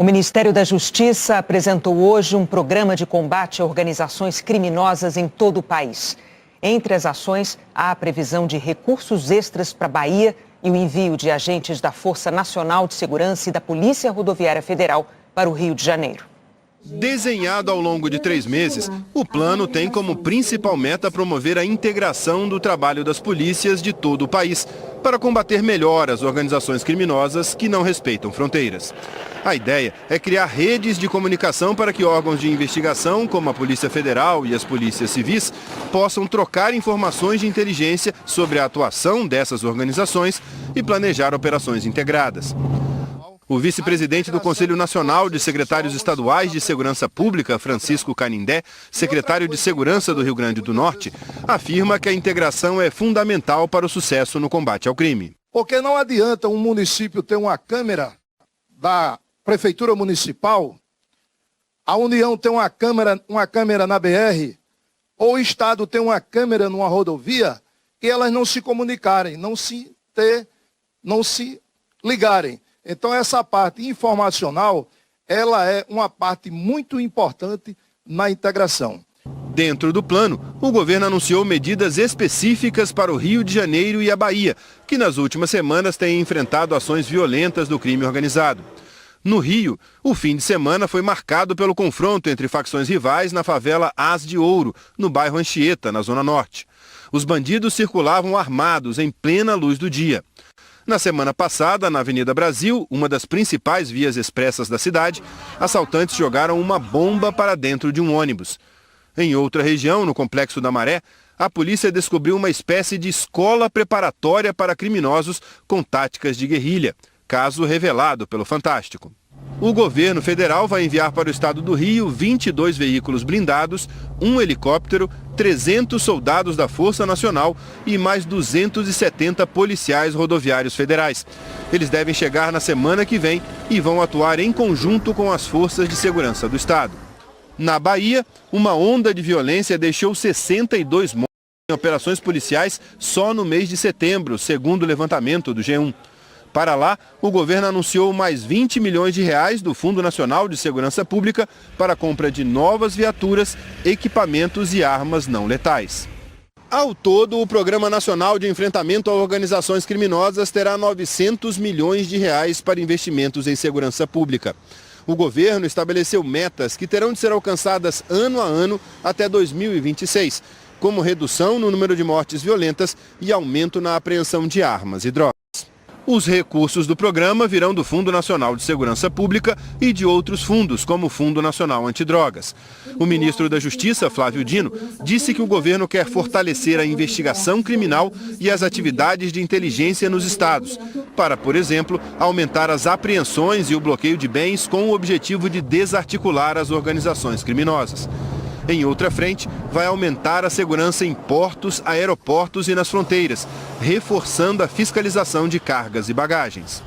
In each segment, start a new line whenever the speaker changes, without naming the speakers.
O Ministério da Justiça apresentou hoje um programa de combate a organizações criminosas em todo o país. Entre as ações, há a previsão de recursos extras para a Bahia e o envio de agentes da Força Nacional de Segurança e da Polícia Rodoviária Federal para o Rio de Janeiro.
Desenhado ao longo de 3 meses, o plano tem como principal meta promover a integração do trabalho das polícias de todo o país para combater melhor as organizações criminosas que não respeitam fronteiras. A ideia é criar redes de comunicação para que órgãos de investigação, como a Polícia Federal e as polícias civis, possam trocar informações de inteligência sobre a atuação dessas organizações e planejar operações integradas. O vice-presidente do Conselho Nacional de Secretários Estaduais de Segurança Pública, Francisco Canindé, secretário de Segurança do Rio Grande do Norte, afirma que a integração é fundamental para o sucesso no combate ao crime.
Porque não adianta um município ter uma câmera da Prefeitura Municipal, a União ter uma câmera na BR, ou o Estado ter uma câmera numa rodovia, e elas não se comunicarem, não se ligarem. Então, essa parte informacional, ela é uma parte muito importante na integração.
Dentro do plano, o governo anunciou medidas específicas para o Rio de Janeiro e a Bahia, que nas últimas semanas têm enfrentado ações violentas do crime organizado. No Rio, o fim de semana foi marcado pelo confronto entre facções rivais na favela As de Ouro, no bairro Anchieta, na Zona Norte. Os bandidos circulavam armados em plena luz do dia. Na semana passada, na Avenida Brasil, uma das principais vias expressas da cidade, assaltantes jogaram uma bomba para dentro de um ônibus. Em outra região, no Complexo da Maré, a polícia descobriu uma espécie de escola preparatória para criminosos com táticas de guerrilha, caso revelado pelo Fantástico. O governo federal vai enviar para o estado do Rio 22 veículos blindados, um helicóptero, 300 soldados da Força Nacional e mais 270 policiais rodoviários federais. Eles devem chegar na semana que vem e vão atuar em conjunto com as forças de segurança do estado. Na Bahia, uma onda de violência deixou 62 mortos em operações policiais só no mês de setembro, segundo o levantamento do G1. Para lá, o governo anunciou mais 20 milhões de reais do Fundo Nacional de Segurança Pública para a compra de novas viaturas, equipamentos e armas não letais. Ao todo, o Programa Nacional de Enfrentamento a Organizações Criminosas terá 900 milhões de reais para investimentos em segurança pública. O governo estabeleceu metas que terão de ser alcançadas ano a ano até 2026, como redução no número de mortes violentas e aumento na apreensão de armas e drogas. Os recursos do programa virão do Fundo Nacional de Segurança Pública e de outros fundos, como o Fundo Nacional Antidrogas. O ministro da Justiça, Flávio Dino, disse que o governo quer fortalecer a investigação criminal e as atividades de inteligência nos estados, para, por exemplo, aumentar as apreensões e o bloqueio de bens com o objetivo de desarticular as organizações criminosas. Em outra frente, vai aumentar a segurança em portos, aeroportos e nas fronteiras, reforçando a fiscalização de cargas e bagagens.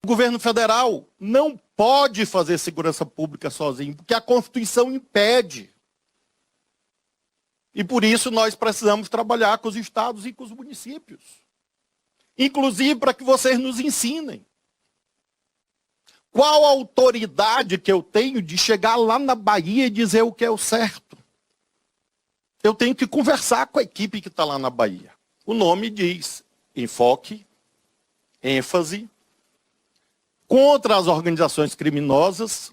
O governo federal não pode fazer segurança pública sozinho, porque a Constituição impede. E por isso nós precisamos trabalhar com os estados e com os municípios. Inclusive para que vocês nos ensinem. Qual a autoridade que eu tenho de chegar lá na Bahia e dizer o que é o certo? Eu tenho que conversar com a equipe que está lá na Bahia. O nome diz enfoque, ênfase, contra as organizações criminosas,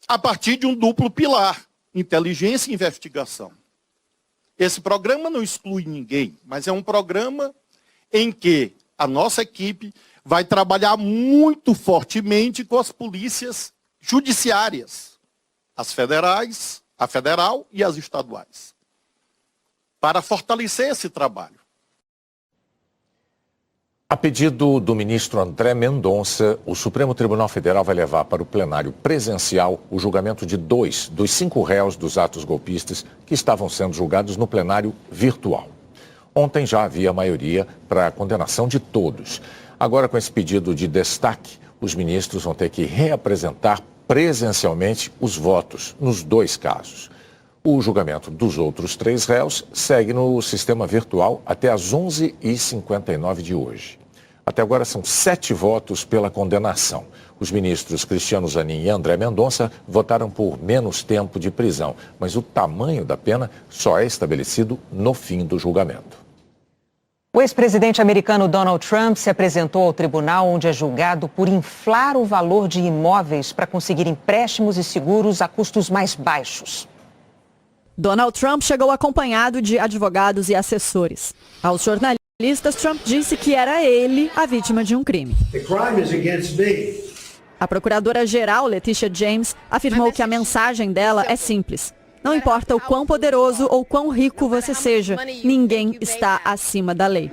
a partir de um duplo pilar, inteligência e investigação. Esse programa não exclui ninguém, mas é um programa em que a nossa equipe vai trabalhar muito fortemente com as polícias judiciárias, as federais, a federal e as estaduais, para fortalecer esse trabalho.
A pedido do ministro André Mendonça, o Supremo Tribunal Federal vai levar para o plenário presencial o julgamento de 2 dos 5 réus dos atos golpistas que estavam sendo julgados no plenário virtual. Ontem já havia maioria para a condenação de todos. Agora, com esse pedido de destaque, os ministros vão ter que reapresentar presencialmente os votos nos 2 casos. O julgamento dos outros 3 réus segue no sistema virtual até às 11h59 de hoje. Até agora são 7 votos pela condenação. Os ministros Cristiano Zanin e André Mendonça votaram por menos tempo de prisão, mas o tamanho da pena só é estabelecido no fim do julgamento.
O ex-presidente americano Donald Trump se apresentou ao tribunal onde é julgado por inflar o valor de imóveis para conseguir empréstimos e seguros a custos mais baixos.
Donald Trump chegou acompanhado de advogados e assessores. Aos jornalistas, Trump disse que era ele a vítima de um crime. A procuradora-geral, Letitia James, afirmou que a mensagem dela é simples. Não importa o quão poderoso ou quão rico você seja, ninguém está acima da lei.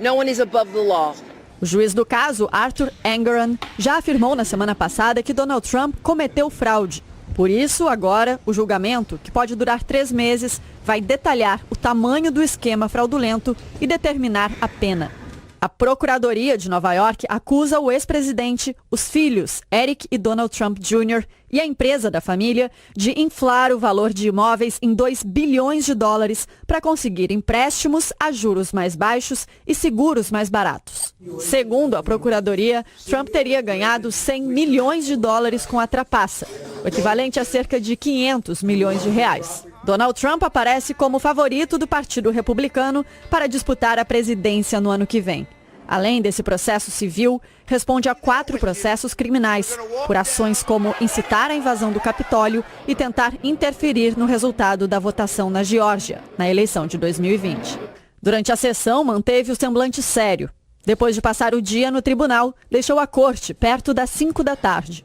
O juiz do caso, Arthur Engoron, já afirmou na semana passada que Donald Trump cometeu fraude. Por isso, agora, o julgamento, que pode durar 3 meses, vai detalhar o tamanho do esquema fraudulento e determinar a pena. A Procuradoria de Nova York acusa o ex-presidente, os filhos, Eric e Donald Trump Jr., e a empresa da família de inflar o valor de imóveis em 2 bilhões de dólares para conseguir empréstimos a juros mais baixos e seguros mais baratos. Segundo a Procuradoria, Trump teria ganhado 100 milhões de dólares com a trapaça, o equivalente a cerca de 500 milhões de reais. Donald Trump aparece como favorito do Partido Republicano para disputar a presidência no ano que vem. Além desse processo civil, responde a 4 processos criminais, por ações como incitar a invasão do Capitólio e tentar interferir no resultado da votação na Geórgia, na eleição de 2020. Durante a sessão, manteve o semblante sério. Depois de passar o dia no tribunal, deixou a corte perto das 5 da tarde.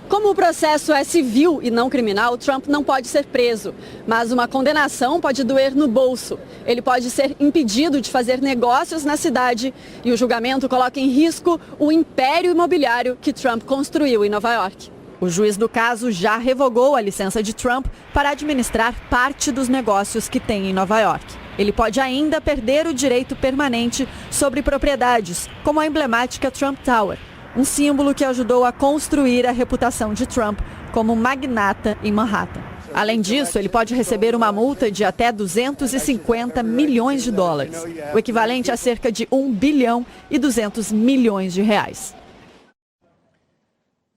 Como o processo é civil e não criminal, Trump não pode ser preso, mas uma condenação pode doer no bolso. Ele pode ser impedido de fazer negócios na cidade e o julgamento coloca em risco o império imobiliário que Trump construiu em Nova York. O juiz do caso já revogou a licença de Trump para administrar parte dos negócios que tem em Nova York. Ele pode ainda perder o direito permanente sobre propriedades, como a emblemática Trump Tower, um símbolo que ajudou a construir a reputação de Trump como magnata em Manhattan. Além disso, ele pode receber uma multa de até 250 milhões de dólares, o equivalente a cerca de 1 bilhão e 200 milhões de reais.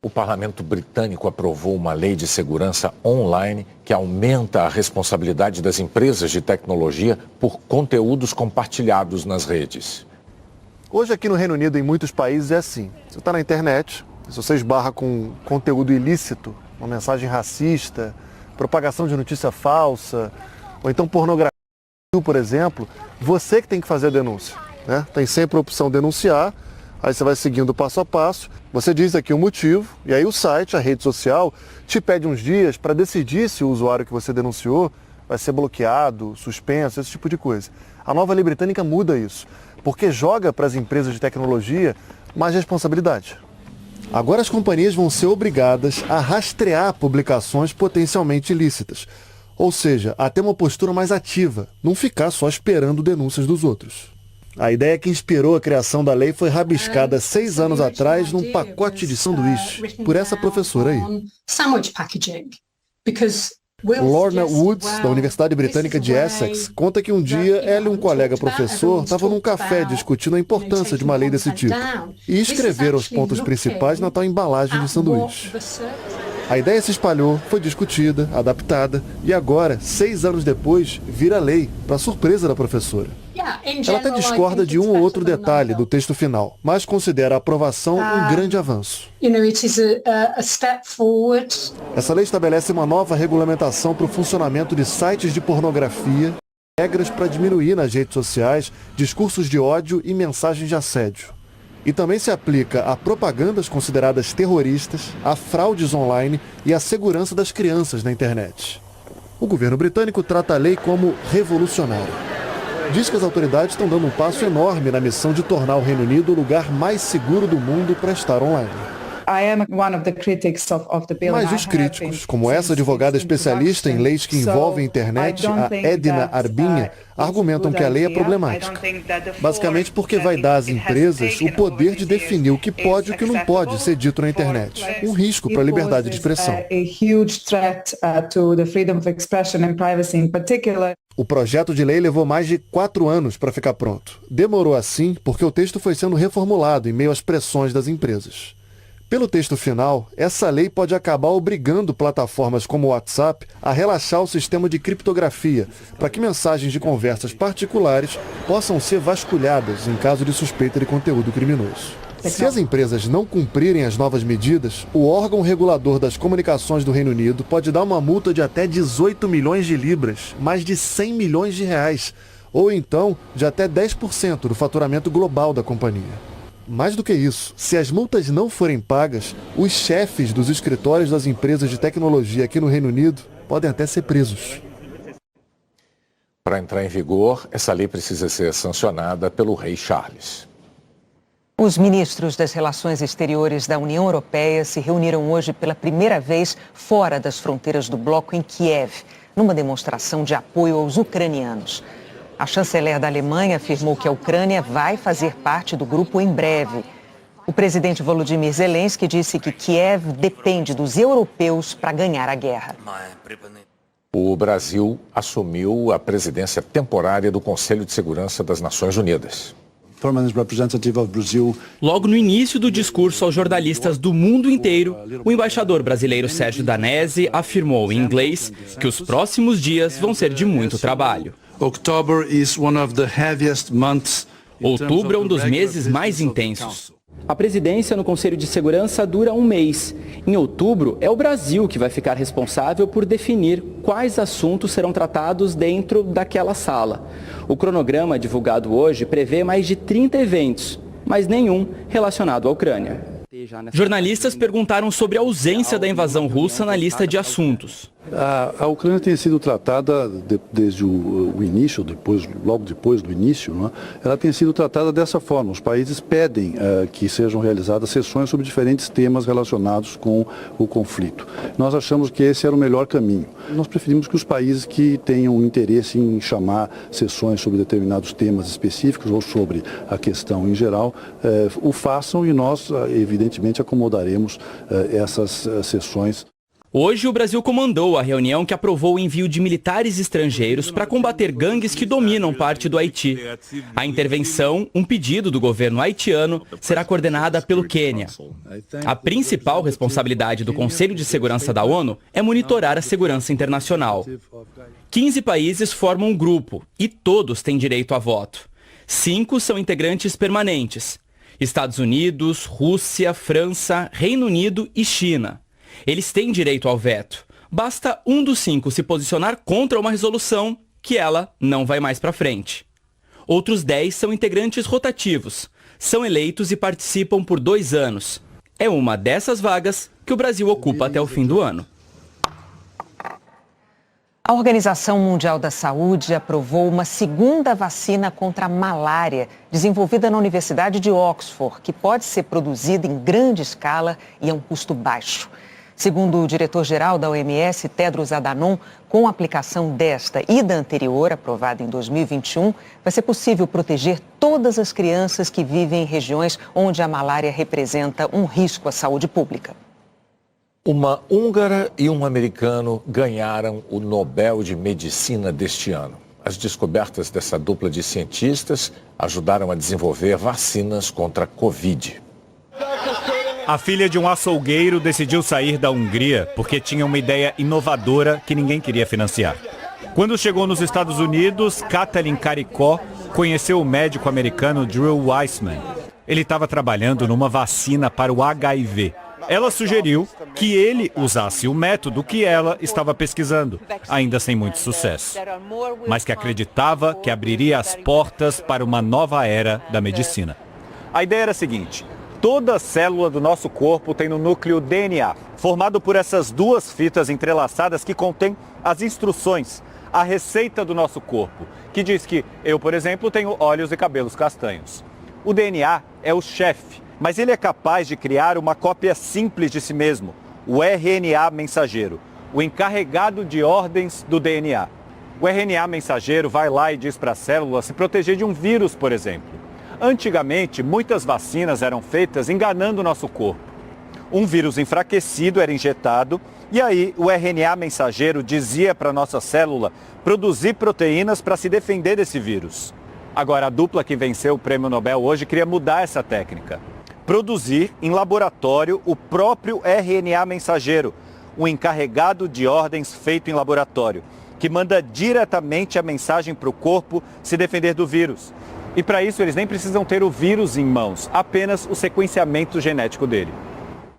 O parlamento britânico aprovou uma lei de segurança online que aumenta a responsabilidade das empresas de tecnologia por conteúdos compartilhados nas redes.
Hoje aqui no Reino Unido, em muitos países, é assim. Você está na internet, se você esbarra com conteúdo ilícito, uma mensagem racista, propagação de notícia falsa, ou então pornografia, por exemplo, você que tem que fazer a denúncia, né? Tem sempre a opção denunciar, aí você vai seguindo passo a passo, você diz aqui o motivo, e aí o site, a rede social, te pede uns dias para decidir se o usuário que você denunciou vai ser bloqueado, suspenso, esse tipo de coisa. A nova lei britânica muda isso, porque joga para as empresas de tecnologia mais responsabilidade. Agora as companhias vão ser obrigadas a rastrear publicações potencialmente ilícitas, ou seja, a ter uma postura mais ativa, não ficar só esperando denúncias dos outros. A ideia que inspirou a criação da lei foi rabiscada 6 anos atrás num pacote de sanduíche, por essa professora aí. Lorna Woods, da Universidade Britânica de Essex, conta que um dia ela e um colega professor estavam num café discutindo a importância de uma lei desse tipo e escreveram os pontos principais na tal embalagem de sanduíche. A ideia se espalhou, foi discutida, adaptada e agora, 6 anos depois, vira lei, para surpresa da professora. Ela até discorda de um ou outro detalhe do texto final, mas considera a aprovação um grande avanço. Essa lei estabelece uma nova regulamentação para o funcionamento de sites de pornografia, regras para diminuir nas redes sociais discursos de ódio e mensagens de assédio. E também se aplica a propagandas consideradas terroristas, a fraudes online e a segurança das crianças na internet. O governo britânico trata a lei como revolucionária. Diz que as autoridades estão dando um passo enorme na missão de tornar o Reino Unido o lugar mais seguro do mundo para estar online. Mas os críticos, como essa advogada especialista em leis que envolvem a internet, a Edna Arbinha, argumentam que a lei é problemática. Basicamente porque vai dar às empresas o poder de definir o que pode e o que não pode ser dito na internet. Um risco para a liberdade de expressão. O projeto de lei levou mais de 4 anos para ficar pronto. Demorou assim porque o texto foi sendo reformulado em meio às pressões das empresas. Pelo texto final, essa lei pode acabar obrigando plataformas como o WhatsApp a relaxar o sistema de criptografia para que mensagens de conversas particulares possam ser vasculhadas em caso de suspeita de conteúdo criminoso. Se as empresas não cumprirem as novas medidas, o órgão regulador das comunicações do Reino Unido pode dar uma multa de até 18 milhões de libras, mais de 100 milhões de reais, ou então de até 10% do faturamento global da companhia. Mais do que isso, se as multas não forem pagas, os chefes dos escritórios das empresas de tecnologia aqui no Reino Unido podem até ser presos.
Para entrar em vigor, essa lei precisa ser sancionada pelo rei Charles.
Os ministros das Relações Exteriores da União Europeia se reuniram hoje pela primeira vez fora das fronteiras do bloco em Kiev, numa demonstração de apoio aos ucranianos. A chanceler da Alemanha afirmou que a Ucrânia vai fazer parte do grupo em breve. O presidente Volodymyr Zelensky disse que Kiev depende dos europeus para ganhar a guerra.
O Brasil assumiu a presidência temporária do Conselho de Segurança das Nações Unidas.
Logo no início do discurso aos jornalistas do mundo inteiro, o embaixador brasileiro Sérgio Danesi afirmou em inglês que os próximos dias vão ser de muito trabalho. Outubro é um dos meses mais intensos. A presidência no Conselho de Segurança dura um mês. Em outubro, é o Brasil que vai ficar responsável por definir quais assuntos serão tratados dentro daquela sala. O cronograma divulgado hoje prevê mais de 30 eventos, mas nenhum relacionado à Ucrânia. Jornalistas perguntaram sobre a ausência da invasão russa na lista de assuntos.
A Ucrânia tem sido tratada desde o início, logo depois do início, né? Ela tem sido tratada dessa forma. Os países pedem que sejam realizadas sessões sobre diferentes temas relacionados com o conflito. Nós achamos que esse era o melhor caminho. Nós preferimos que os países que tenham interesse em chamar sessões sobre determinados temas específicos ou sobre a questão em geral, o façam e nós, evidentemente, acomodaremos essas sessões.
Hoje, o Brasil comandou a reunião que aprovou o envio de militares estrangeiros para combater gangues que dominam parte do Haiti. A intervenção, um pedido do governo haitiano, será coordenada pelo Quênia. A principal responsabilidade do Conselho de Segurança da ONU é monitorar a segurança internacional. 15 países formam um grupo e todos têm direito a voto. 5 são integrantes permanentes: Estados Unidos, Rússia, França, Reino Unido e China. Eles têm direito ao veto. Basta um dos 5 se posicionar contra uma resolução que ela não vai mais para frente. Outros 10 são integrantes rotativos. São eleitos e participam por 2 anos. É uma dessas vagas que o Brasil ocupa até o fim do ano.
A Organização Mundial da Saúde aprovou uma segunda vacina contra a malária, desenvolvida na Universidade de Oxford, que pode ser produzida em grande escala e a um custo baixo. Segundo o diretor-geral da OMS, Tedros Adhanom, com a aplicação desta e da anterior, aprovada em 2021, vai ser possível proteger todas as crianças que vivem em regiões onde a malária representa um risco à saúde pública.
Uma húngara e um americano ganharam o Nobel de Medicina deste ano. As descobertas dessa dupla de cientistas ajudaram a desenvolver vacinas contra a Covid.
A filha de um açougueiro decidiu sair da Hungria porque tinha uma ideia inovadora que ninguém queria financiar. Quando chegou nos Estados Unidos, Katalin Karikó conheceu o médico americano Drew Weissman. Ele estava trabalhando numa vacina para o HIV. Ela sugeriu que ele usasse o método que ela estava pesquisando, ainda sem muito sucesso, mas que acreditava que abriria as portas para uma nova era da medicina. A ideia era a seguinte: toda célula do nosso corpo tem no núcleo DNA, formado por essas 2 fitas entrelaçadas que contêm as instruções, a receita do nosso corpo, que diz que eu, por exemplo, tenho olhos e cabelos castanhos. O DNA é o chefe, mas ele é capaz de criar uma cópia simples de si mesmo, o RNA mensageiro, o encarregado de ordens do DNA. O RNA mensageiro vai lá e diz para a célula se proteger de um vírus, por exemplo. Antigamente, muitas vacinas eram feitas enganando o nosso corpo. Um vírus enfraquecido era injetado e aí o RNA mensageiro dizia para a nossa célula produzir proteínas para se defender desse vírus. Agora, a dupla que venceu o Prêmio Nobel hoje queria mudar essa técnica. Produzir em laboratório o próprio RNA mensageiro, um encarregado de ordens feito em laboratório, que manda diretamente a mensagem para o corpo se defender do vírus. E para isso eles nem precisam ter o vírus em mãos, apenas o sequenciamento genético dele.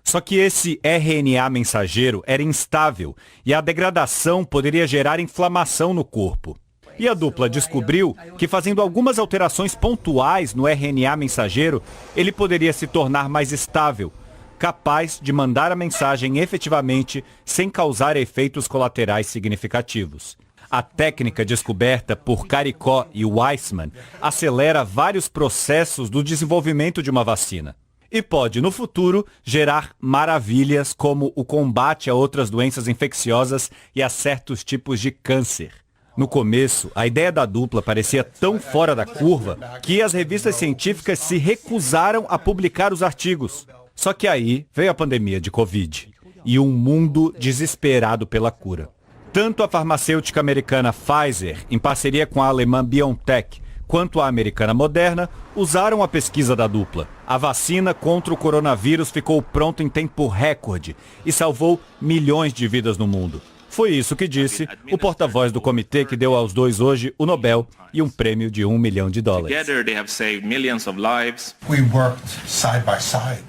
Só que esse RNA mensageiro era instável e a degradação poderia gerar inflamação no corpo. E a dupla descobriu que fazendo algumas alterações pontuais no RNA mensageiro, ele poderia se tornar mais estável, capaz de mandar a mensagem efetivamente sem causar efeitos colaterais significativos. A técnica descoberta por Caricó e Weissman acelera vários processos do desenvolvimento de uma vacina. E pode, no futuro, gerar maravilhas como o combate a outras doenças infecciosas e a certos tipos de câncer. No começo, a ideia da dupla parecia tão fora da curva que as revistas científicas se recusaram a publicar os artigos. Só que aí veio a pandemia de Covid e um mundo desesperado pela cura. Tanto a farmacêutica americana Pfizer, em parceria com a alemã BioNTech, quanto a americana Moderna, usaram a pesquisa da dupla. A vacina contra o coronavírus ficou pronta em tempo recorde e salvou milhões de vidas no mundo. Foi isso que disse o porta-voz do comitê que deu aos dois hoje o Nobel e um prêmio de $1 milhão.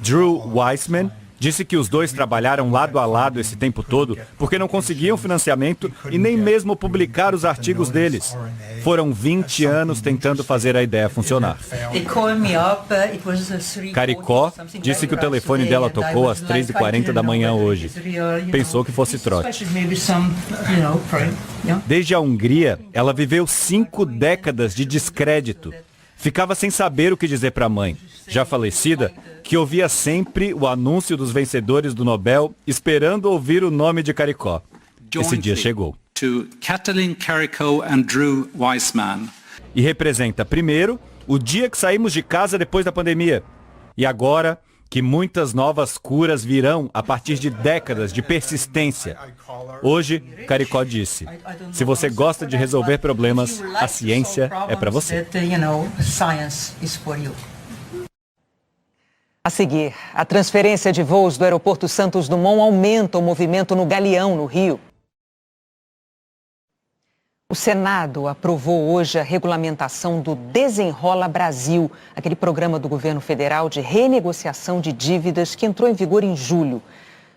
Drew Weissman disse que os dois trabalharam lado a lado esse tempo todo porque não conseguiam financiamento e nem mesmo publicar os artigos deles. Foram 20 anos tentando fazer a ideia funcionar. Caricó disse que o telefone dela tocou às 3h40 da manhã hoje. Pensou que fosse trote. Desde a Hungria, ela viveu 5 décadas de descrédito. Ficava sem saber o que dizer para a mãe, já falecida, que ouvia sempre o anúncio dos vencedores do Nobel, esperando ouvir o nome de Caricó. Esse dia chegou. E representa, primeiro, o dia que saímos de casa depois da pandemia. E agora, que muitas novas curas virão a partir de décadas de persistência. Hoje, Caricó disse, se você gosta de resolver problemas, a ciência é para você.
A seguir, a transferência de voos do aeroporto Santos Dumont aumenta o movimento no Galeão, no Rio. O Senado aprovou hoje a regulamentação do Desenrola Brasil, aquele programa do governo federal de renegociação de dívidas que entrou em vigor em julho.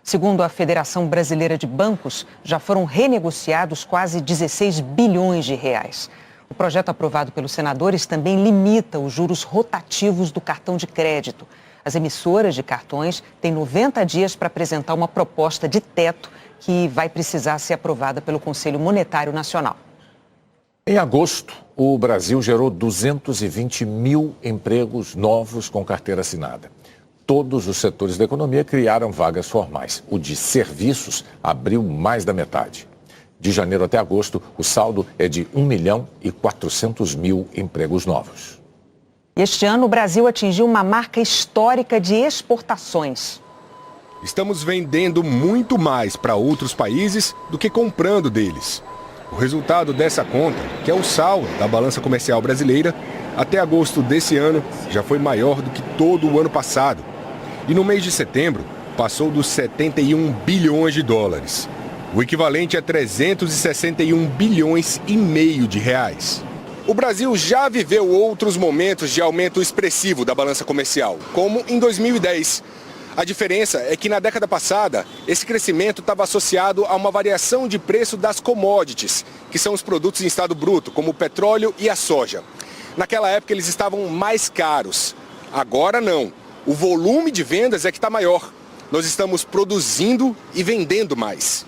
Segundo a Federação Brasileira de Bancos, já foram renegociados quase 16 bilhões de reais. O projeto aprovado pelos senadores também limita os juros rotativos do cartão de crédito. As emissoras de cartões têm 90 dias para apresentar uma proposta de teto que vai precisar ser aprovada pelo Conselho Monetário Nacional.
Em agosto, o Brasil gerou 220 mil empregos novos com carteira assinada. Todos os setores da economia criaram vagas formais. O de serviços abriu mais da metade. De janeiro até agosto, o saldo é de 1.400.000 empregos novos.
Este ano, o Brasil atingiu uma marca histórica de exportações.
Estamos vendendo muito mais para outros países do que comprando deles. O resultado dessa conta, que é o saldo da balança comercial brasileira, até agosto desse ano já foi maior do que todo o ano passado. E no mês de setembro, passou dos 71 bilhões de dólares. O equivalente a 361 bilhões e meio de reais. O Brasil já viveu outros momentos de aumento expressivo da balança comercial, como em 2010. A diferença é que na década passada, esse crescimento estava associado a uma variação de preço das commodities, que são os produtos em estado bruto, como o petróleo e a soja. Naquela época eles estavam mais caros. Agora não. O volume de vendas é que está maior. Nós estamos produzindo e vendendo mais.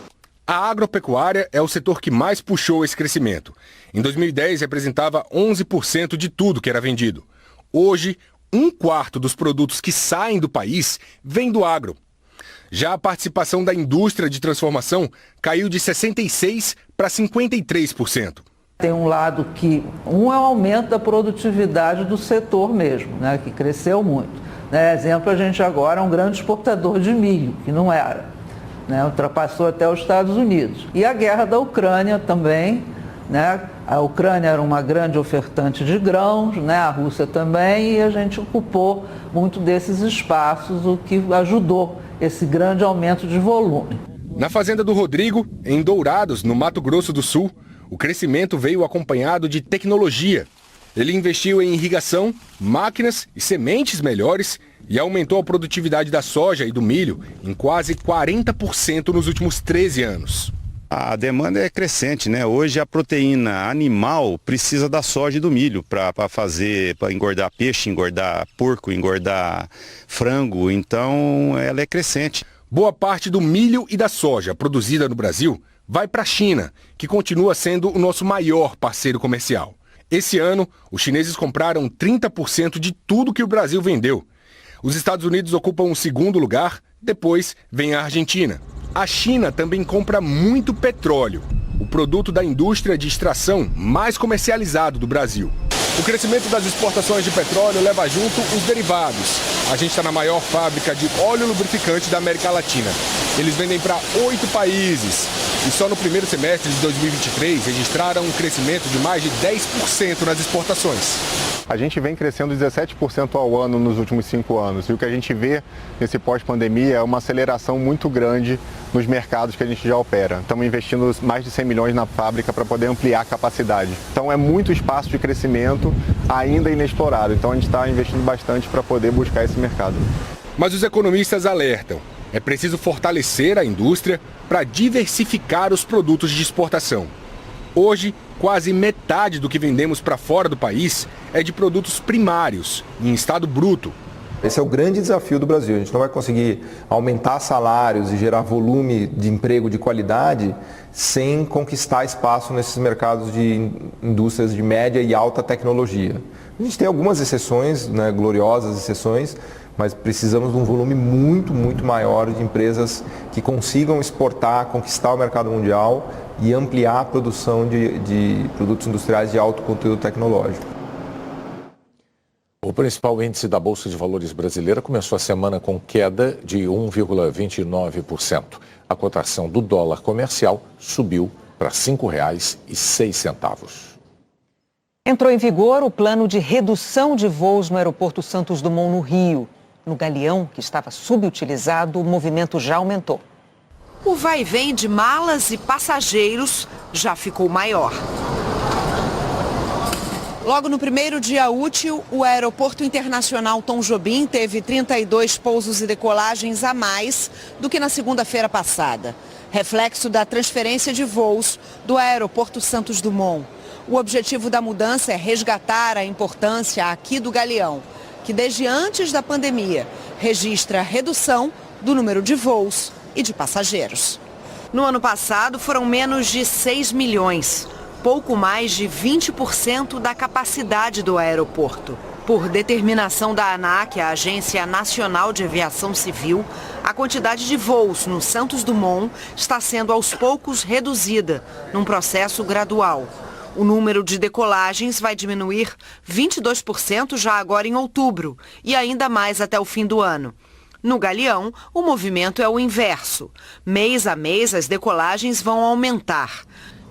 A agropecuária é o setor que mais puxou esse crescimento. Em 2010, representava 11% de tudo que era vendido. Hoje, 1/4 dos produtos que saem do país vem do agro. Já a participação da indústria de transformação caiu de 66% para 53%.
Tem um lado que, é o aumento da produtividade do setor mesmo, né, que cresceu muito. Né? Exemplo, a gente agora é um grande exportador de milho, que não era. Né? Ultrapassou até os Estados Unidos. E a guerra da Ucrânia também, né? A Ucrânia era uma grande ofertante de grãos, né? A Rússia também, e a gente ocupou muito desses espaços, o que ajudou esse grande aumento de volume.
Na fazenda do Rodrigo, em Dourados, no Mato Grosso do Sul, o crescimento veio acompanhado de tecnologia. Ele investiu em irrigação, máquinas e sementes melhores e aumentou a produtividade da soja e do milho em quase 40% nos últimos 13 anos.
A demanda é crescente, né? Hoje a proteína animal precisa da soja e do milho para engordar peixe, engordar porco, engordar frango, então ela é crescente.
Boa parte do milho e da soja produzida no Brasil vai para a China, que continua sendo o nosso maior parceiro comercial. Esse ano, os chineses compraram 30% de tudo que o Brasil vendeu. Os Estados Unidos ocupam o segundo lugar, depois vem a Argentina. A China também compra muito petróleo, o produto da indústria de extração mais comercializado do Brasil. O crescimento das exportações de petróleo leva junto os derivados. A gente está na maior fábrica de óleo lubrificante da América Latina. Eles vendem para 8 países. E só no primeiro semestre de 2023 registraram um crescimento de mais de 10% nas exportações.
A gente vem crescendo 17% ao ano nos últimos 5 anos. E o que a gente vê nesse pós-pandemia é uma aceleração muito grande nos mercados que a gente já opera. Estamos investindo mais de 100 milhões na fábrica para poder ampliar a capacidade. Então é muito espaço de crescimento ainda inexplorado. Então a gente está investindo bastante para poder buscar esse mercado.
Mas os economistas alertam. É preciso fortalecer a indústria para diversificar os produtos de exportação. Hoje, quase metade do que vendemos para fora do país é de produtos primários, em estado bruto.
Esse é o grande desafio do Brasil. A gente não vai conseguir aumentar salários e gerar volume de emprego de qualidade sem conquistar espaço nesses mercados de indústrias de média e alta tecnologia. A gente tem algumas exceções, né, gloriosas exceções, mas precisamos de um volume muito maior de empresas que consigam exportar, conquistar o mercado mundial e ampliar a produção de produtos industriais de alto conteúdo tecnológico.
O principal índice da Bolsa de Valores brasileira começou a semana com queda de 1,29%. A cotação do dólar comercial subiu para R$ 5,06.
Entrou em vigor o plano de redução de voos no aeroporto Santos Dumont, no Rio. No Galeão, que estava subutilizado, o movimento já aumentou.
O vai e vem de malas e passageiros já ficou maior. Logo no primeiro dia útil, o Aeroporto Internacional Tom Jobim teve 32 pousos e decolagens a mais do que na segunda-feira passada. Reflexo da transferência de voos do Aeroporto Santos Dumont. O objetivo da mudança é resgatar a importância aqui do Galeão, que desde antes da pandemia registra redução do número de voos e de passageiros. No ano passado foram menos de 6 milhões, pouco mais de 20% da capacidade do aeroporto. Por determinação da ANAC, a Agência Nacional de Aviação Civil, a quantidade de voos no Santos Dumont está sendo aos poucos reduzida, num processo gradual. O número de decolagens vai diminuir 22% já agora em outubro e ainda mais até o fim do ano. No Galeão, o movimento é o inverso. Mês a mês, as decolagens vão aumentar.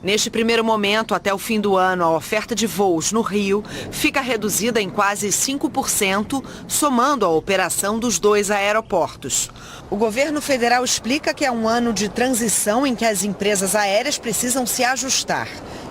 Neste primeiro momento, até o fim do ano, a oferta de voos no Rio fica reduzida em quase 5%, somando a operação dos 2 aeroportos. O governo federal explica que é um ano de transição em que as empresas aéreas precisam se ajustar.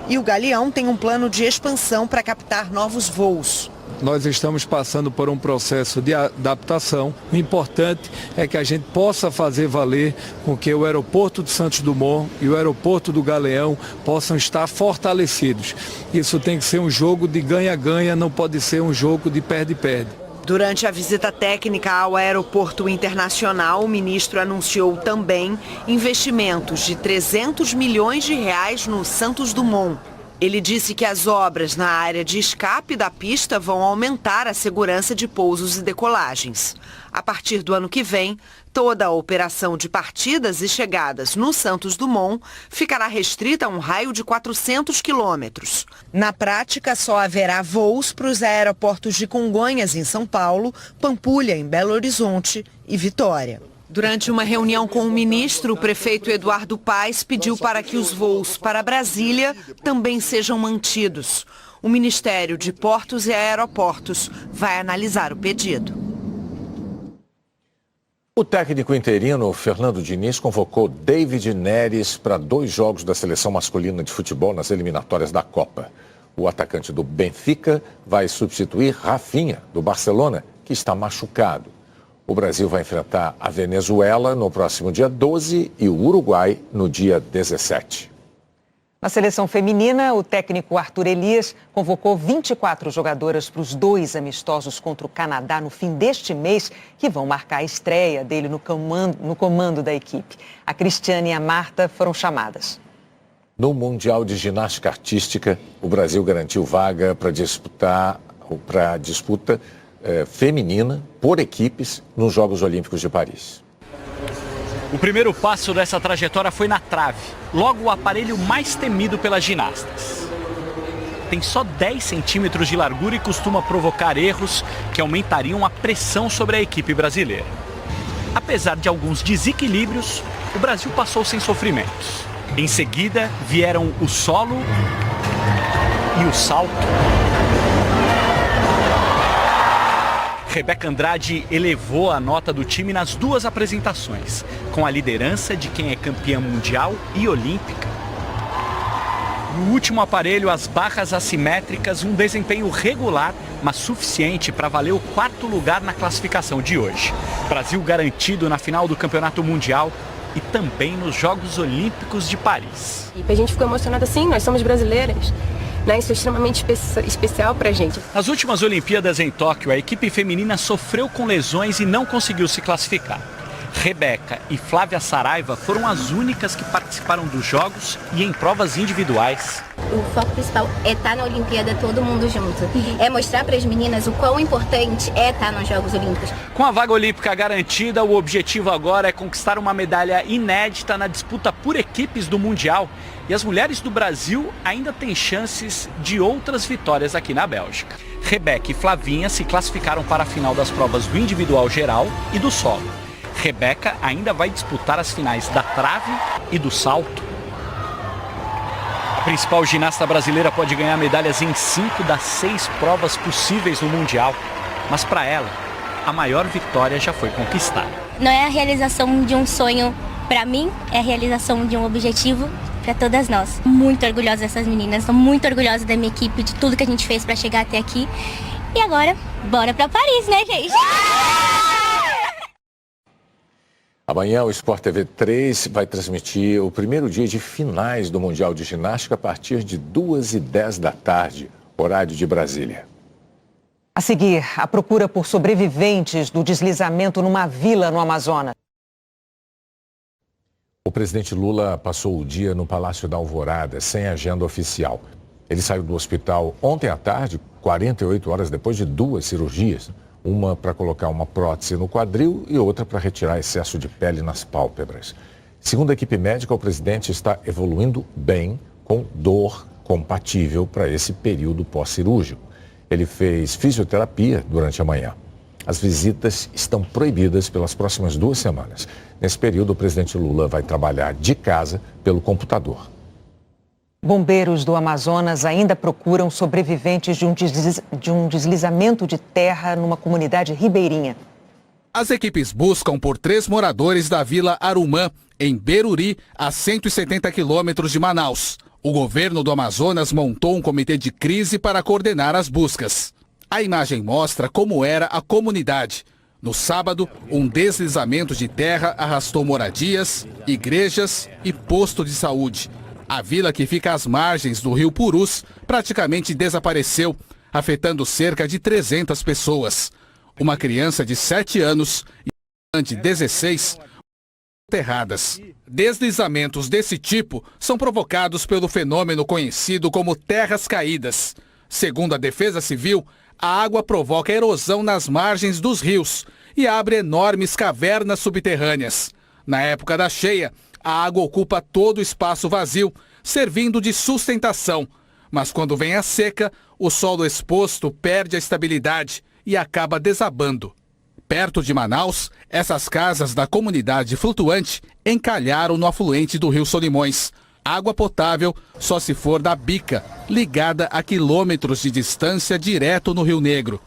E o Galeão tem um plano de expansão para captar novos voos.
Nós estamos passando por um processo de adaptação. O importante é que a gente possa fazer valer com que o aeroporto de Santos Dumont e o aeroporto do Galeão possam estar fortalecidos. Isso tem que ser um jogo de ganha-ganha, não pode ser um jogo de perde-perde.
Durante a visita técnica ao Aeroporto Internacional, o ministro anunciou também investimentos de 300 milhões de reais no Santos Dumont. Ele disse que as obras na área de escape da pista vão aumentar a segurança de pousos e decolagens. A partir do ano que vem, toda a operação de partidas e chegadas no Santos Dumont ficará restrita a um raio de 400 quilômetros. Na prática, só haverá voos para os aeroportos de Congonhas, em São Paulo, Pampulha, em Belo Horizonte e Vitória. Durante uma reunião com o ministro, o prefeito Eduardo Paes pediu para que os voos para Brasília também sejam mantidos. O Ministério de Portos e Aeroportos vai analisar o pedido.
O técnico interino Fernando Diniz convocou David Neres para 2 jogos da seleção masculina de futebol nas eliminatórias da Copa. O atacante do Benfica vai substituir Rafinha, do Barcelona, que está machucado. O Brasil vai enfrentar a Venezuela no próximo dia 12 e o Uruguai no dia 17.
Na seleção feminina, o técnico Arthur Elias convocou 24 jogadoras para os 2 amistosos contra o Canadá no fim deste mês, que vão marcar a estreia dele no comando da equipe. A Cristiane e a Marta foram chamadas.
No Mundial de Ginástica Artística, o Brasil garantiu vaga para a disputa feminina por equipes nos Jogos Olímpicos de Paris.
O primeiro passo dessa trajetória foi na trave, logo o aparelho mais temido pelas ginastas. Tem só 10 centímetros de largura e costuma provocar erros que aumentariam a pressão sobre a equipe brasileira. Apesar de alguns desequilíbrios, o Brasil passou sem sofrimentos. Em seguida, vieram o solo e o salto. Rebeca Andrade elevou a nota do time nas 2 apresentações, com a liderança de quem é campeã mundial e olímpica. No último aparelho, as barras assimétricas, um desempenho regular, mas suficiente para valer o 4º lugar na classificação de hoje. Brasil garantido na final do Campeonato Mundial e também nos Jogos Olímpicos de Paris.
A gente ficou emocionada sim, nós somos brasileiras. Isso é extremamente especial pra gente.
Nas últimas Olimpíadas em Tóquio, a equipe feminina sofreu com lesões e não conseguiu se classificar. Rebeca e Flávia Saraiva foram as únicas que participaram dos Jogos e em provas individuais.
O foco principal é estar na Olimpíada todo mundo junto. É mostrar para as meninas o quão importante é estar nos Jogos Olímpicos.
Com a vaga olímpica garantida, o objetivo agora é conquistar uma medalha inédita na disputa por equipes do Mundial. E as mulheres do Brasil ainda têm chances de outras vitórias aqui na Bélgica. Rebeca e Flavinha se classificaram para a final das provas do individual geral e do solo. Rebeca ainda vai disputar as finais da trave e do salto. A principal ginasta brasileira pode ganhar medalhas em 5 das 6 provas possíveis no Mundial. Mas para ela, a maior vitória já foi conquistada.
Não é a realização de um sonho para mim, é a realização de um objetivo para todas nós. Muito orgulhosa dessas meninas, estou muito orgulhosa da minha equipe, de tudo que a gente fez para chegar até aqui. E agora, bora para Paris, né, gente?
Amanhã o Sport TV 3 vai transmitir o primeiro dia de finais do Mundial de Ginástica a partir de 2h10 da tarde, horário de Brasília.
A seguir, a procura por sobreviventes do deslizamento numa vila no Amazonas.
O presidente Lula passou o dia no Palácio da Alvorada, sem agenda oficial. Ele saiu do hospital ontem à tarde, 48 horas depois de 2 cirurgias. Uma para colocar uma prótese no quadril e outra para retirar excesso de pele nas pálpebras. Segundo a equipe médica, o presidente está evoluindo bem, com dor compatível para esse período pós-cirúrgico. Ele fez fisioterapia durante a manhã. As visitas estão proibidas pelas próximas 2 semanas. Nesse período, o presidente Lula vai trabalhar de casa pelo computador.
Bombeiros do Amazonas ainda procuram sobreviventes de um deslizamento de terra numa comunidade ribeirinha.
As equipes buscam por 3 moradores da Vila Arumã, em Beruri, a 170 quilômetros de Manaus. O governo do Amazonas montou um comitê de crise para coordenar as buscas. A imagem mostra como era a comunidade. No sábado, um deslizamento de terra arrastou moradias, igrejas e posto de saúde. A vila, que fica às margens do rio Purus, praticamente desapareceu, afetando cerca de 300 pessoas. Uma criança de 7 anos e uma de 16 terradas. Deslizamentos desse tipo são provocados pelo fenômeno conhecido como terras caídas. Segundo a Defesa Civil, a água provoca erosão nas margens dos rios e abre enormes cavernas subterrâneas. Na época da cheia, a água ocupa todo o espaço vazio, servindo de sustentação. Mas quando vem a seca, o solo exposto perde a estabilidade e acaba desabando. Perto de Manaus, essas casas da comunidade flutuante encalharam no afluente do Rio Solimões. Água potável só se for da bica, ligada a quilômetros de distância direto no Rio Negro.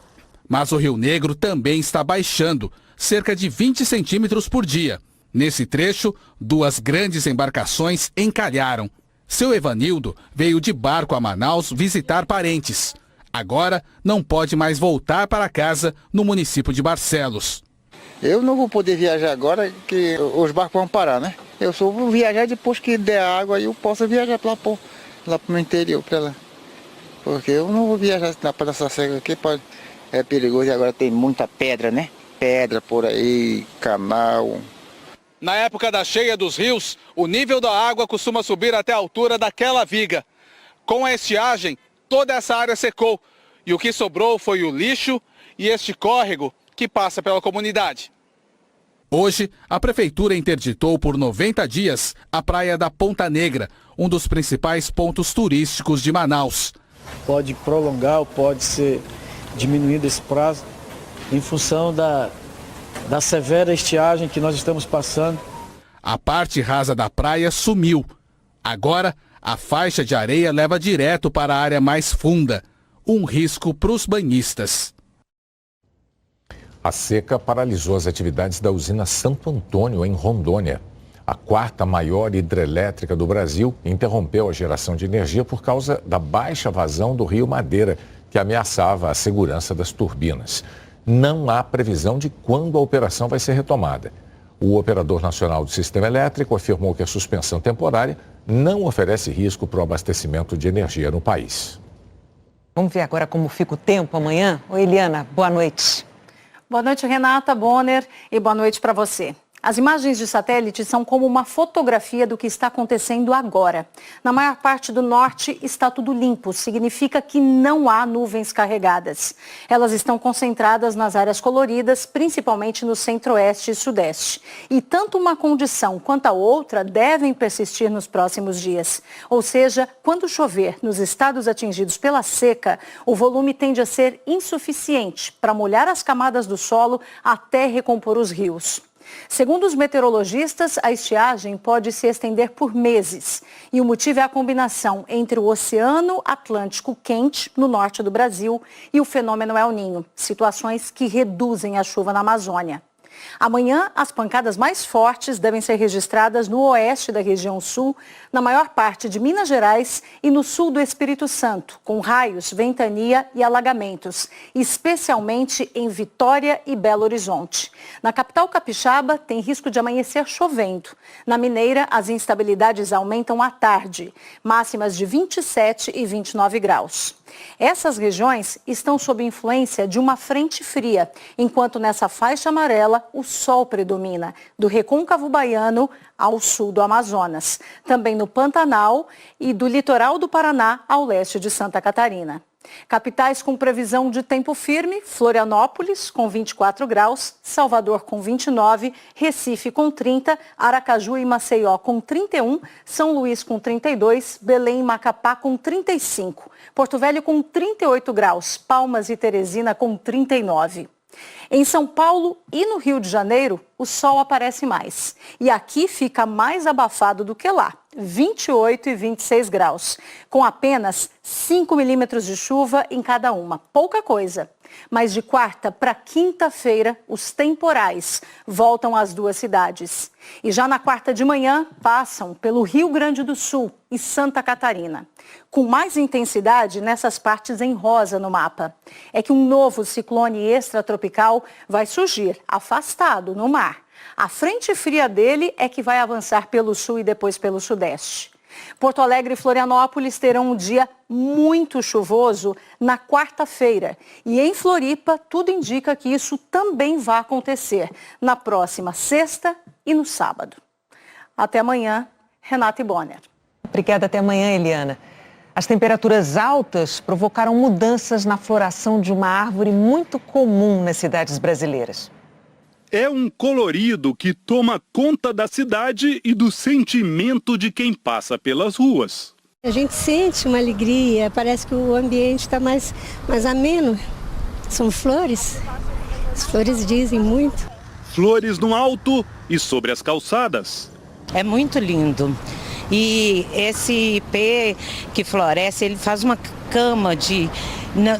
Mas o Rio Negro também está baixando, cerca de 20 centímetros por dia. Nesse trecho, 2 grandes embarcações encalharam. Seu Evanildo veio de barco a Manaus visitar parentes. Agora não pode mais voltar para casa no município de Barcelos.
Eu não vou poder viajar agora, que os barcos vão parar, né? Eu só vou viajar depois que der água e eu posso viajar lá pro meu interior, para lá. Porque eu não vou viajar para essa seca aqui, é perigoso e agora tem muita pedra, né? Pedra por aí, canal.
Na época da cheia dos rios, o nível da água costuma subir até a altura daquela viga. Com a estiagem, toda essa área secou e o que sobrou foi o lixo e este córrego que passa pela comunidade. Hoje, a prefeitura interditou por 90 dias a praia da Ponta Negra, um dos principais pontos turísticos de Manaus.
Pode prolongar ou pode ser diminuído esse prazo em função da severa estiagem que nós estamos passando.
A parte rasa da praia sumiu. Agora, a faixa de areia leva direto para a área mais funda. Um risco para os banhistas.
A seca paralisou as atividades da usina Santo Antônio, em Rondônia. A 4ª maior hidrelétrica do Brasil interrompeu a geração de energia por causa da baixa vazão do rio Madeira, que ameaçava a segurança das turbinas. Não há previsão de quando a operação vai ser retomada. O operador nacional do sistema elétrico afirmou que a suspensão temporária não oferece risco para o abastecimento de energia no país.
Vamos ver agora como fica o tempo amanhã. Oi, Eliana, boa noite.
Boa noite, Renata, Bonner, e boa noite para você. As imagens de satélite são como uma fotografia do que está acontecendo agora. Na maior parte do norte está tudo limpo, significa que não há nuvens carregadas. Elas estão concentradas nas áreas coloridas, principalmente no centro-oeste e sudeste. E tanto uma condição quanto a outra devem persistir nos próximos dias. Ou seja, quando chover nos estados atingidos pela seca, o volume tende a ser insuficiente para molhar as camadas do solo até recompor os rios. Segundo os meteorologistas, a estiagem pode se estender por meses. E o motivo é a combinação entre o Oceano Atlântico quente, no norte do Brasil, e o fenômeno El Niño, situações que reduzem a chuva na Amazônia. Amanhã, as pancadas mais fortes devem ser registradas no oeste da região sul, na maior parte de Minas Gerais e no sul do Espírito Santo, com raios, ventania e alagamentos, especialmente em Vitória e Belo Horizonte. Na capital capixaba, tem risco de amanhecer chovendo. Na Mineira, as instabilidades aumentam à tarde, máximas de 27 e 29 graus. Essas regiões estão sob influência de uma frente fria, enquanto nessa faixa amarela o sol predomina, do recôncavo baiano ao sul do Amazonas, também no Pantanal e do litoral do Paraná ao leste de Santa Catarina. Capitais com previsão de tempo firme: Florianópolis com 24 graus, Salvador com 29, Recife com 30, Aracaju e Maceió com 31, São Luís com 32, Belém e Macapá com 35, Porto Velho com 38 graus, Palmas e Teresina com 39. Em São Paulo e no Rio de Janeiro, o sol aparece mais. E aqui fica mais abafado do que lá, 28 e 26 graus, com apenas 5 milímetros de chuva em cada uma. Pouca coisa. Mas de quarta para quinta-feira, os temporais voltam às duas cidades. E já na quarta de manhã, passam pelo Rio Grande do Sul e Santa Catarina. Com mais intensidade nessas partes em rosa no mapa. É que um novo ciclone extratropical vai surgir, afastado no mar. A frente fria dele é que vai avançar pelo sul e depois pelo sudeste. Porto Alegre e Florianópolis terão um dia muito chuvoso na quarta-feira. E em Floripa, tudo indica que isso também vai acontecer na próxima sexta e no sábado. Até amanhã, Renata e Bonner.
Obrigada, até amanhã, Eliana. As temperaturas altas provocaram mudanças na floração de uma árvore muito comum nas cidades brasileiras.
É um colorido que toma conta da cidade e do sentimento de quem passa pelas ruas.
A gente sente uma alegria, parece que o ambiente está mais ameno. São flores, as flores dizem muito.
Flores no alto e sobre as calçadas.
É muito lindo. E esse ipê que floresce, ele faz uma cama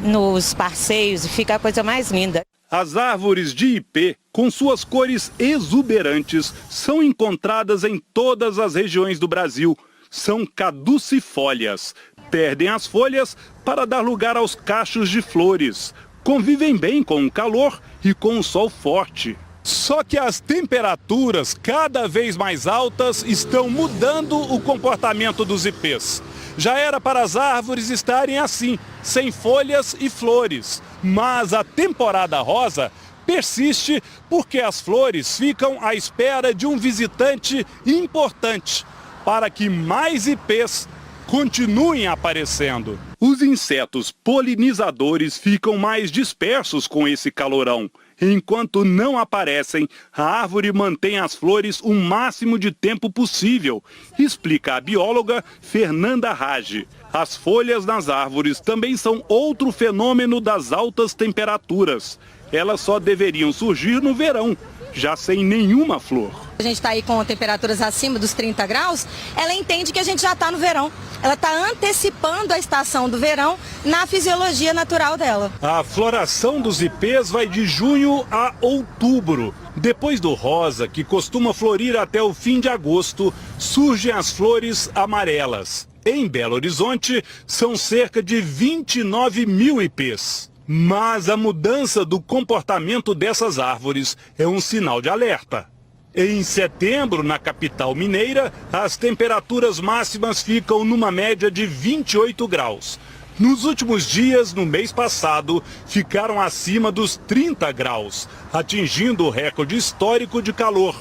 nos passeios e fica a coisa mais linda.
As árvores de ipê, com suas cores exuberantes, são encontradas em todas as regiões do Brasil. São caducifólias. Perdem as folhas para dar lugar aos cachos de flores. Convivem bem com o calor e com o sol forte. Só que as temperaturas cada vez mais altas estão mudando o comportamento dos ipês. Já era para as árvores estarem assim, sem folhas e flores. Mas a temporada rosa persiste porque as flores ficam à espera de um visitante importante para que mais ipês continuem aparecendo. Os insetos polinizadores ficam mais dispersos com esse calorão. Enquanto não aparecem, a árvore mantém as flores o máximo de tempo possível, explica a bióloga Fernanda Rage. As folhas nas árvores também são outro fenômeno das altas temperaturas. Elas só deveriam surgir no verão, já sem nenhuma flor.
A gente está aí com temperaturas acima dos 30 graus, ela entende que a gente já está no verão. Ela está antecipando a estação do verão na fisiologia natural dela.
A floração dos ipês vai de junho a outubro. Depois do rosa, que costuma florir até o fim de agosto, surgem as flores amarelas. Em Belo Horizonte, são cerca de 29 mil ipês. Mas a mudança do comportamento dessas árvores é um sinal de alerta. Em setembro, na capital mineira, as temperaturas máximas ficam numa média de 28 graus. Nos últimos dias, no mês passado, ficaram acima dos 30 graus, atingindo o recorde histórico de calor.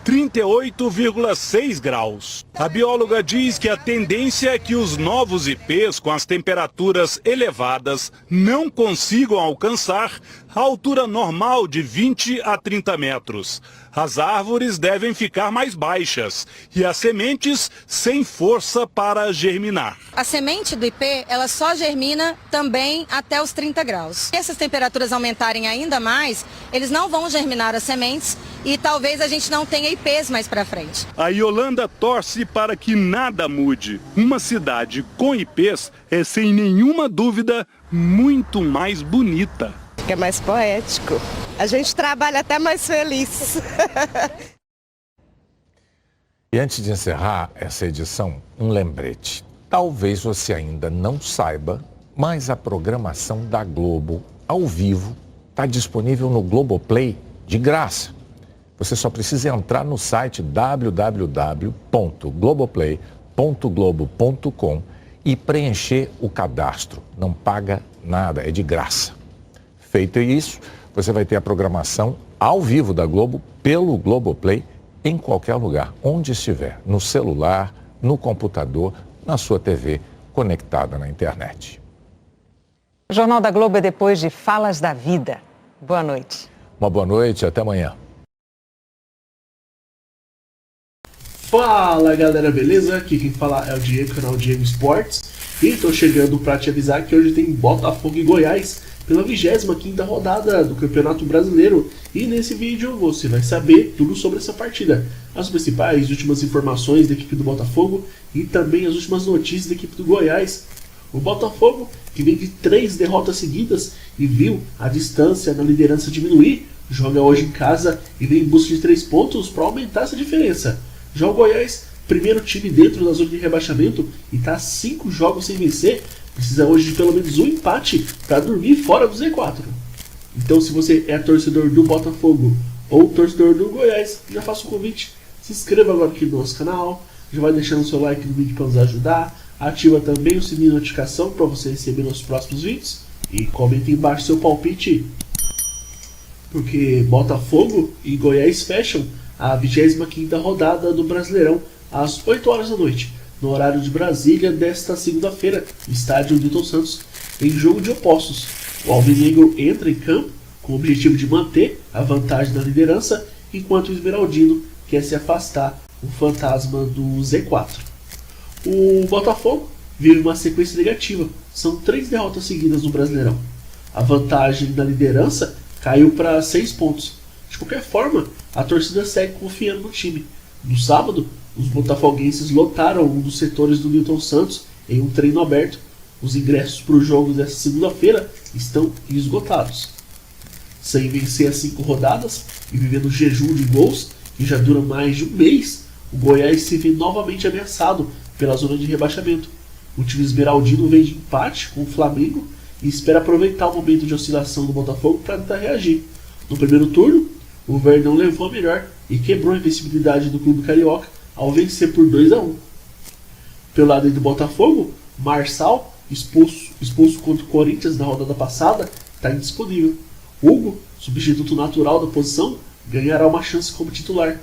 38,6 graus. A bióloga diz que a tendência é que os novos ipês com as temperaturas elevadas não consigam alcançar a altura normal de 20 a 30 metros. As árvores devem ficar mais baixas e as sementes sem força para germinar.
A semente do ipê, ela só germina também até os 30 graus. Se essas temperaturas aumentarem ainda mais, eles não vão germinar as sementes e talvez a gente não tenha ipês mais para frente.
A Yolanda torce para que nada mude. Uma cidade com ipês é, sem nenhuma dúvida, muito mais bonita.
É mais poético. A gente trabalha até mais feliz.
E antes de encerrar essa edição, um lembrete. Talvez você ainda não saiba, mas a programação da Globo ao vivo está disponível no Globoplay de graça. Você só precisa entrar no site www.globoplay.globo.com e preencher o cadastro. Não paga nada, é de graça. Feito isso, você vai ter a programação ao vivo da Globo pelo Globoplay em qualquer lugar, onde estiver, no celular, no computador, na sua TV, conectada na internet.
O Jornal da Globo é depois de Falas da Vida. Boa noite.
Uma boa noite, até amanhã.
Fala galera, beleza? Aqui quem fala é o Diego, canal Diego Esportes. E tô chegando para te avisar que hoje tem Botafogo e Goiás pela 25ª rodada do Campeonato Brasileiro. E nesse vídeo você vai saber tudo sobre essa partida. As principais e últimas informações da equipe do Botafogo e também as últimas notícias da equipe do Goiás. O Botafogo, que vem de 3 derrotas seguidas e viu a distância na liderança diminuir, joga hoje em casa e vem em busca de 3 pontos para aumentar essa diferença. Já o Goiás, primeiro time dentro da zona de rebaixamento e está 5 jogos sem vencer, precisa hoje de pelo menos um empate para dormir fora do Z4. Então, se você é torcedor do Botafogo ou torcedor do Goiás, já faça o convite, se inscreva agora aqui no nosso canal, já vai deixando o seu like no vídeo para nos ajudar, ativa também o sininho de notificação para você receber nossos próximos vídeos e comente embaixo seu palpite, porque Botafogo e Goiás fecham a 25ª rodada do Brasileirão às 8 horas da noite, no horário de Brasília, desta segunda-feira, no estádio Newton Santos, em jogo de opostos. O alvinegro entra em campo com o objetivo de manter a vantagem na liderança, enquanto o esmeraldino quer se afastar do fantasma do Z4. O Botafogo vive uma sequência negativa, são 3 derrotas seguidas no Brasileirão. A vantagem na liderança caiu para 6 pontos. De qualquer forma, a torcida segue confiando no time. No sábado, os botafoguenses lotaram um dos setores do Newton Santos em um treino aberto. Os ingressos para os jogos desta segunda-feira estão esgotados. Sem vencer as 5 rodadas e vivendo jejum de gols, que já dura mais de um mês, o Goiás se vê novamente ameaçado pela zona de rebaixamento. O time esmeraldino vem de empate com o Flamengo e espera aproveitar o momento de oscilação do Botafogo para tentar reagir. No primeiro turno, o Verdão levou a melhor e quebrou a invencibilidade do clube carioca ao vencer por 2-1. Pelo lado do Botafogo, Marçal, expulso contra o Corinthians na rodada passada, está indisponível. Hugo, substituto natural da posição, ganhará uma chance como titular.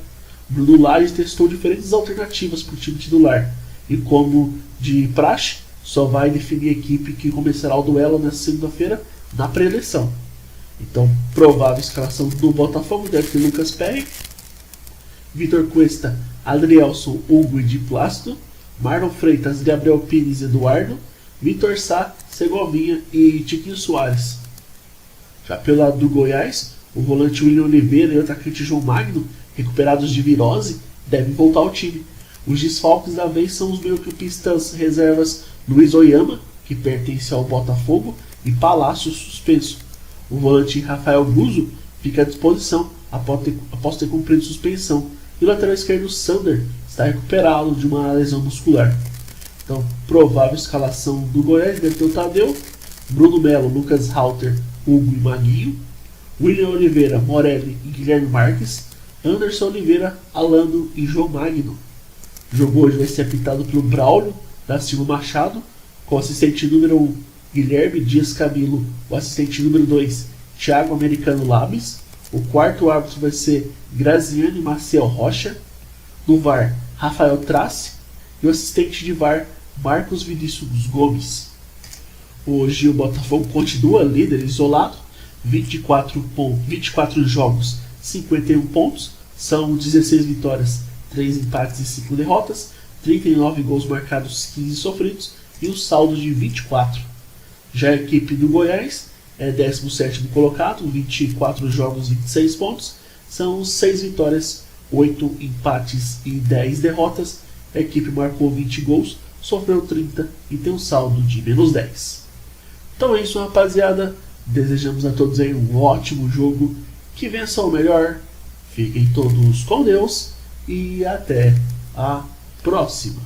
Bruno Lage testou diferentes alternativas para o time titular e, como de praxe, só vai definir a equipe que começará o duelo nesta segunda-feira na pré-eleição. Então, provável escalação do Botafogo deve ter Lucas Perry, Vitor Cuesta, Adrielson, Hugo e Di Plácido, Marlon Freitas, Gabriel Pires, Eduardo, Vitor Sá, Segovinha e Tiquinho Soares. Já pelo lado do Goiás, o volante William Oliveira e o atacante João Magno, recuperados de virose, devem voltar ao time. Os desfalques da vez são os meio-campistas reservas Luiz Oyama, que pertence ao Botafogo, e Palácio, suspenso. O volante Rafael Guzzo fica à disposição após ter cumprido suspensão. E o lateral esquerdo Sander está recuperado de uma lesão muscular. Então, provável escalação do Goiás deve ter o Tadeu, Bruno Melo, Lucas Halter, Hugo e Maguinho, William Oliveira, Morelli e Guilherme Marques, Anderson Oliveira, Alano e João Magno. O jogo hoje vai ser apitado pelo Braulio da Silva Machado, com o assistente número 1 Guilherme Dias Camilo, o assistente número 2 Thiago Americano Labes, o quarto árbitro vai ser Graziane Maciel Rocha, no VAR Rafael Trace e o assistente de VAR Marcos Vinícius Gomes. Hoje o Botafogo continua líder isolado, 24 jogos, 51 pontos, são 16 vitórias, 3 empates e 5 derrotas, 39 gols marcados, 15 sofridos e um saldo de 24. Já a equipe do Goiás é 17º colocado, 24 jogos, 26 pontos, são 6 vitórias, 8 empates e 10 derrotas. A equipe marcou 20 gols, sofreu 30 e tem um saldo de -10. Então é isso, rapaziada. Desejamos a todos aí um ótimo jogo, que vença o melhor. Fiquem todos com Deus e até a próxima.